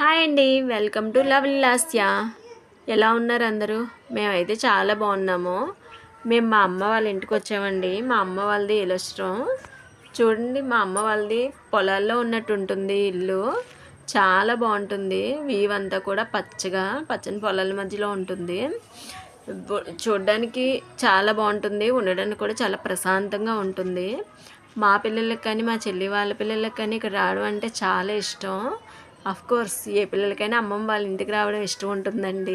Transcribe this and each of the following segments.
Hi అండి, welcome to lovely Lasya. ఎలా ఉన్నారు అందరూ? మేమైతే చాలా బాగున్నాము. మేము మా అమ్మ వాళ్ళ ఇంటికి వచ్చామండి. మా అమ్మ వాళ్ళది ఇలస్ట్రం చూడండి. మా అమ్మ వాళ్ళది పొలాల్లో ఉన్నట్టు ఉంటుంది ఇల్లు. చాలా బాగుంటుంది. వీవ్ అంతా కూడా పచ్చని పొలాల మధ్యలో ఉంటుంది. చూడడానికి చాలా బాగుంటుంది. ఉండడానికి కూడా చాలా ప్రశాంతంగా ఉంటుంది. మా పిల్లలకి కానీ మా చెల్లి వాళ్ళ పిల్లలకి కానీ ఇక్కడ రావడం అంటే చాలా ఇష్టం. కోర్స్ ఏ పిల్లలకైనా అమ్మమ్మ వాళ్ళ ఇంటికి రావడం ఇష్టం ఉంటుందండి.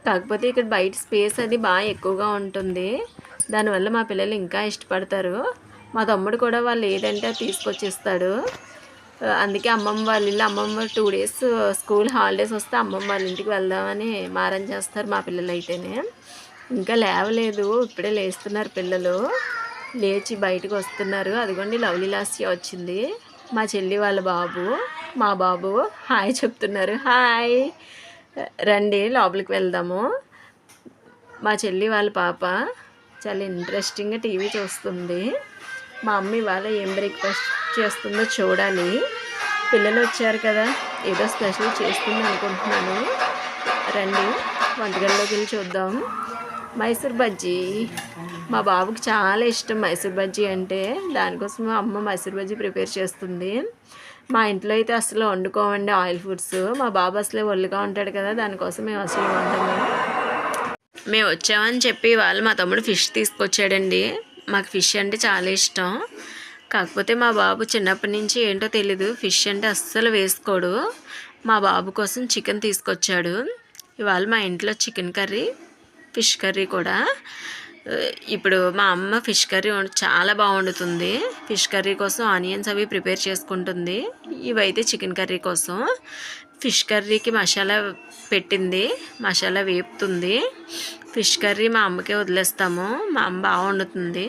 కాకపోతే ఇక్కడ బయట స్పేస్ అది బాగా ఎక్కువగా ఉంటుంది. దానివల్ల మా పిల్లలు ఇంకా ఇష్టపడతారు. మా తమ్ముడు కూడా వాళ్ళు ఏదంటే అది తీసుకొచ్చిస్తాడు. అందుకే అమ్మమ్మ వాళ్ళ ఇల్లు, అమ్మమ్మ 2 days స్కూల్ హాలిడేస్ వస్తే అమ్మమ్మ వాళ్ళ ఇంటికి వెళ్దామని మారం చేస్తారు మా పిల్లలు అయితేనే. ఇంకా లేవలేదు, ఇప్పుడే లేస్తున్నారు పిల్లలు. లేచి బయటకు వస్తున్నారు. అదిగోండి లవ్లీ లాస్య వచ్చింది. మా చెల్లి వాళ్ళ బాబు, మా బాబు హాయ్ చెప్తున్నారు. హాయ్, రండి లోపలికి వెళ్దాము. మా చెల్లి వాళ్ళ పాప చాలా ఇంట్రెస్టింగ్గా టీవీ చూస్తుంది. మా అమ్మ ఇవాళ ఏం బ్రేక్ఫాస్ట్ చేస్తుందో చూడాలి. పిల్లలు వచ్చారు కదా, ఏదో స్పెషల్ చేస్తుంది అనుకుంటున్నాను. రండి వంటగదిలోకి వెళ్ళి చూద్దాం. మైసూర్ బజ్జీ మా బాబుకి చాలా ఇష్టం. మైసూర్ బజ్జీ అంటే దానికోసం అమ్మ మైసూర్ బజ్జీ ప్రిపేర్ చేస్తుంది. మా ఇంట్లో అయితే అసలు వండుకోమండి ఆయిల్ ఫుడ్స్. మా బాబు అసలే ఒళ్ళుగా ఉంటాడు కదా, దానికోసం మేము అసలు వండము. మేము వచ్చామని చెప్పి వాళ్ళు మా తమ్ముడు ఫిష్ తీసుకొచ్చాడండి. మాకు ఫిష్ అంటే చాలా ఇష్టం. కాకపోతే మా బాబు చిన్నప్పటి నుంచి ఏంటో తెలీదు, ఫిష్ అంటే అస్సలు వేసుకోడు. మా బాబు కోసం చికెన్ తీసుకొచ్చాడు. ఇవాళ మా ఇంట్లో చికెన్ కర్రీ, ఫిష్ కర్రీ కూడా. ఇప్పుడు మా అమ్మ ఫిష్ కర్రీ చాలా బాగుండుతుంది. ఫిష్ కర్రీ కోసం ఆనియన్స్ అవి ప్రిపేర్ చేసుకుంటుంది. ఇవైతే చికెన్ కర్రీ కోసం. ఫిష్ కర్రీకి మసాలా పెట్టింది, మసాలా వేపుతుంది. ఫిష్ కర్రీ మా అమ్మకే వదిలేస్తాము, మా అమ్మ బాగా వండుతుంది.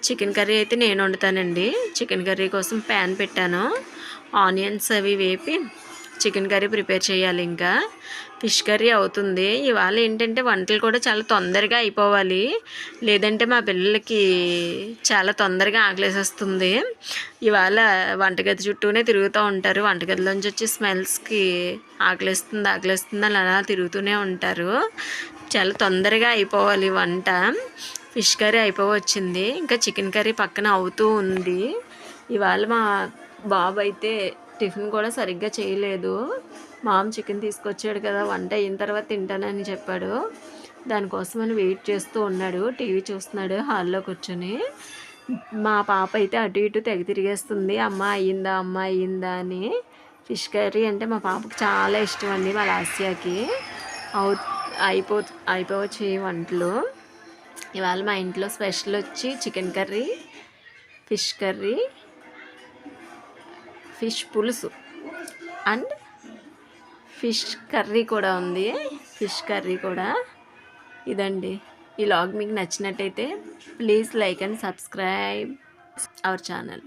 చికెన్ కర్రీ అయితే నేను వండుతానండి. చికెన్ కర్రీ కోసం ప్యాన్ పెట్టాను. ఆనియన్స్ అవి వేపి చికెన్ కర్రీ ప్రిపేర్ చేయాలి. ఇంకా ఫిష్ కర్రీ అవుతుంది. ఇవాళ ఏంటంటే వంటలు కూడా చాలా తొందరగా అయిపోవాలి, లేదంటే మా పిల్లలకి చాలా తొందరగా ఆకలేసేస్తుంది. ఇవాళ వంటగది చుట్టూనే తిరుగుతూ ఉంటారు. వంటగదిలోంచి వచ్చి స్మెల్స్కి ఆకలేస్తుంది అని అలా తిరుగుతూనే ఉంటారు. చాలా తొందరగా అయిపోవాలి వంట. ఫిష్ కర్రీ అయిపోవచ్చింది, ఇంకా చికెన్ కర్రీ పక్కన అవుతూ ఉంది. ఇవాళ మా బాబు అయితే టిఫిన్ కూడా సరిగ్గా చేయలేదు. మామ చికెన్ తీసుకొచ్చాడు కదా, వంట అయిన తర్వాత తింటానని చెప్పాడు. దానికోసమని వెయిట్ చేస్తూ ఉన్నాడు. టీవీ చూస్తున్నాడు హాల్లో కూర్చొని. మా పాప అయితే అటు ఇటు తెగ తిరిగేస్తుంది, అమ్మ అయ్యిందా అని. ఫిష్ కర్రీ అంటే మా పాపకు చాలా ఇష్టం అండి, మా లాస్యాకి. అయిపోవచ్చు ఈ వంటలు. ఇవాళ మా ఇంట్లో స్పెషల్ వచ్చి chicken curry, fish curry, fish పులుసు అండ్ ఫిష్ కర్రీ కూడా ఉంది. ఫిష్ కర్రీ కూడా ఇదండి. ఈ వ్లాగ్ మీకు నచ్చినట్టయితే please like and subscribe our channel.